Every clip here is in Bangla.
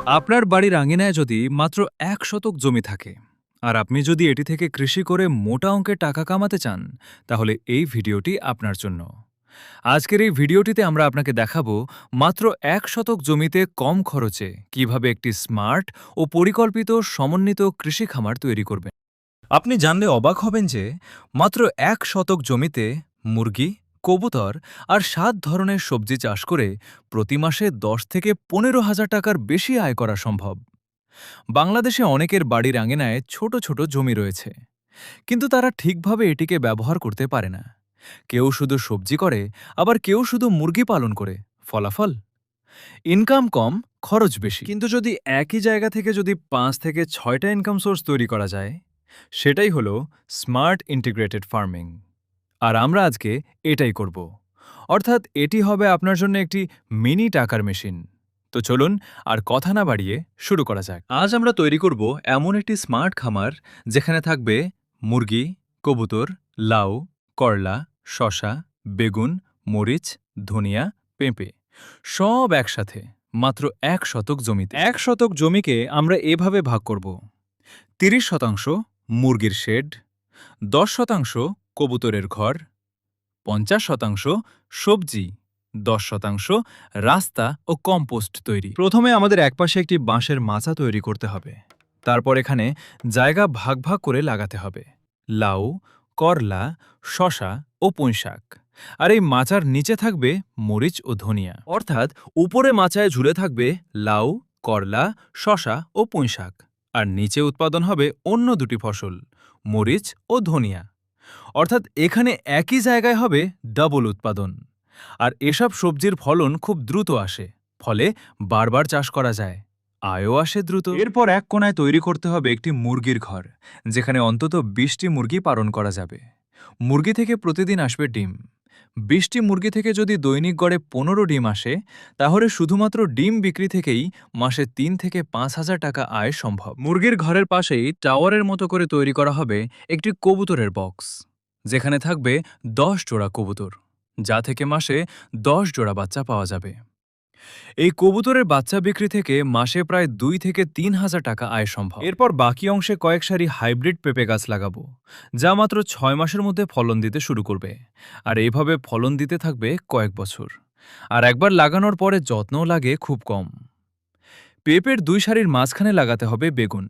আপনার বাড়ির আঙিনায় যদি মাত্র ১ শতক জমি থাকে আর আপনি যদি এটি থেকে কৃষি করে মোটা অঙ্কের টাকা কামাতে চান, তাহলে এই ভিডিওটি আপনার জন্য। আজকের এই ভিডিওটিতে আমরা আপনাকে দেখাবো মাত্র ১ শতক জমিতে কম খরচে কিভাবে একটি স্মার্ট ও পরিকল্পিত সমন্বিত কৃষি খামার তৈরি করবেন। আপনি জানলে অবাক হবেন যে মাত্র ১ শতক জমিতে মুরগি, কবুতর আর ৭ ধরনের সবজি চাষ করে প্রতি মাসে ১০ থেকে ১৫,০০০ টাকার বেশি আয় করা সম্ভব। বাংলাদেশে অনেকের বাড়ির আঙিনায় ছোট ছোট জমি রয়েছে, কিন্তু তারা ঠিকভাবে এটিকে ব্যবহার করতে পারে না। কেউ শুধু সবজি করে, আবার কেউ শুধু মুরগি পালন করে। ফলাফল, ইনকাম কম, খরচ বেশি। কিন্তু যদি একই জায়গা থেকে যদি ৫ থেকে ৬টা ইনকাম সোর্স তৈরি করা যায়, সেটাই হলো স্মার্ট ইন্টিগ্রেটেড ফার্মিং। আর আমরা আজকে এটাই করব। অর্থাৎ এটি হবে আপনার জন্য একটি মিনি টাকার মেশিন। তো চলুন আর কথা না বাড়িয়ে শুরু করা যাক। আজ আমরা তৈরি করব এমন একটি স্মার্ট খামার যেখানে থাকবে মুরগি, কবুতর, লাউ, করলা, শসা, বেগুন, মরিচ, ধনিয়া, পেঁপে, সব একসাথে মাত্র ১ শতক জমিতে। ১ শতক জমিকে আমরা এভাবে ভাগ করব: ৩০% মুরগির শেড, ১০% কবুতরের ঘর, ৫০% সবজি, ১০% রাস্তা ও কম্পোস্ট তৈরি। প্রথমে আমাদের একপাশে একটি বাঁশের মাচা তৈরি করতে হবে। তারপর এখানে জায়গা ভাগ ভাগ করে লাগাতে হবে লাউ, করলা, শসা ও পুঁইশাক। আর এই মাচার নিচে থাকবে মরিচ ও ধনিয়া। অর্থাৎ উপরে মাচায় ঝুলে থাকবে লাউ, করলা, শসা ও পুঁইশাক, আর নিচে উৎপাদন হবে অন্য দুটি ফসল, মরিচ ও ধনিয়া। অর্থাৎ এখানে একই জায়গায় হবে ডাবল উৎপাদন। আর এসব সবজির ফলন খুব দ্রুত আসে, ফলে বারবার চাষ করা যায়, আয়ও আসে দ্রুত। এরপর এক কোণায় তৈরি করতে হবে একটি মুরগির ঘর, যেখানে অন্তত ২০টি মুরগি পালন করা যাবে। মুরগি থেকে প্রতিদিন আসবে ডিম। ২০টি মুরগি থেকে যদি দৈনিক গড়ে ১৫ ডিম আসে, তাহলে শুধুমাত্র ডিম বিক্রি থেকেই মাসে ৩ থেকে ৫,০০০ টাকা আয় সম্ভব। মুরগির ঘরের পাশেই টাওয়ারের মতো করে তৈরি করা হবে একটি কবুতরের বক্স, যেখানে থাকবে ১০ জোড়া কবুতর, যা থেকে মাসে ১০ জোড়া বাচ্চা পাওয়া যাবে। এই কবুতরের বাচ্চা বিক্রি থেকে মাসে প্রায় ২ থেকে ৩,০০০ টাকা আয় সম্ভব। এরপর বাকি অংশে কয়েক সারি হাইব্রিড পেঁপে গাছ লাগাবো, যা মাত্র ৬ মাসের মধ্যে ফলন দিতে শুরু করবে। আর এইভাবে ফলন দিতে থাকবে কয়েক বছর। আর একবার লাগানোর পরে যত্নও লাগে খুব কম। পেঁপের ২ সারির মাঝখানে লাগাতে হবে বেগুন।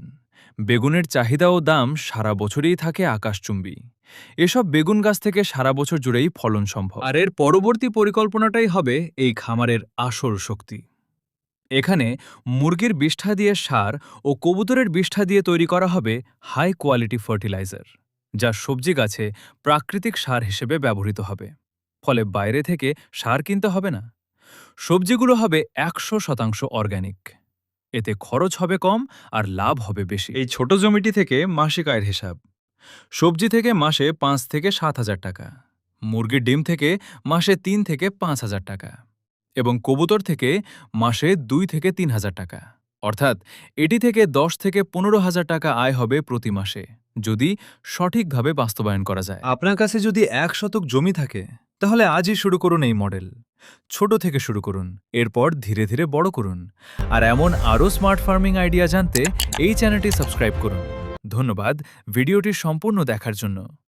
বেগুনের চাহিদা ও দাম সারা বছরই থাকে আকাশচুম্বী। এসব বেগুন গাছ থেকে সারা বছর জুড়েই ফলন সম্ভব। আর এর পরবর্তী পরিকল্পনাটাই হবে এই খামারের আসল শক্তি। এখানে মুরগির বিষ্ঠা দিয়ে সার ও কবুতরের বিষ্ঠা দিয়ে তৈরি করা হবে হাই কোয়ালিটি ফার্টিলাইজার, যা সবজি গাছে প্রাকৃতিক সার হিসেবে ব্যবহৃত হবে। ফলে বাইরে থেকে সার কিনতে হবে না। সবজিগুলো হবে ১০০% অর্গ্যানিক। এতে খরচ হবে কম আর লাভ হবে বেশি। এই ছোট জমিটি থেকে মাসিক আয়ের হিসাব: সবজি থেকে মাসে ৫ থেকে ৭,০০০ টাকা, মুরগির ডিম থেকে মাসে ৩ থেকে ৫,০০০ টাকা, এবং কবুতর থেকে মাসে ২ থেকে ৩,০০০ টাকা। অর্থাৎ এটি থেকে ১০ থেকে ১৫,০০০ টাকা আয় হবে প্রতি মাসে, যদি সঠিকভাবে বাস্তবায়ন করা যায়। আপনার কাছে যদি ১ শতক জমি থাকে, তাহলে আজই শুরু করুন এই মডেল। ছোট থেকে শুরু করুন, এরপর ধীরে ধীরে বড় করুন। আর এমন আরও স্মার্ট ফার্মিং আইডিয়া জানতে এই চ্যানেলটি সাবস্ক্রাইব করুন। ধন্যবাদ ভিডিওটি সম্পূর্ণ দেখার জন্য।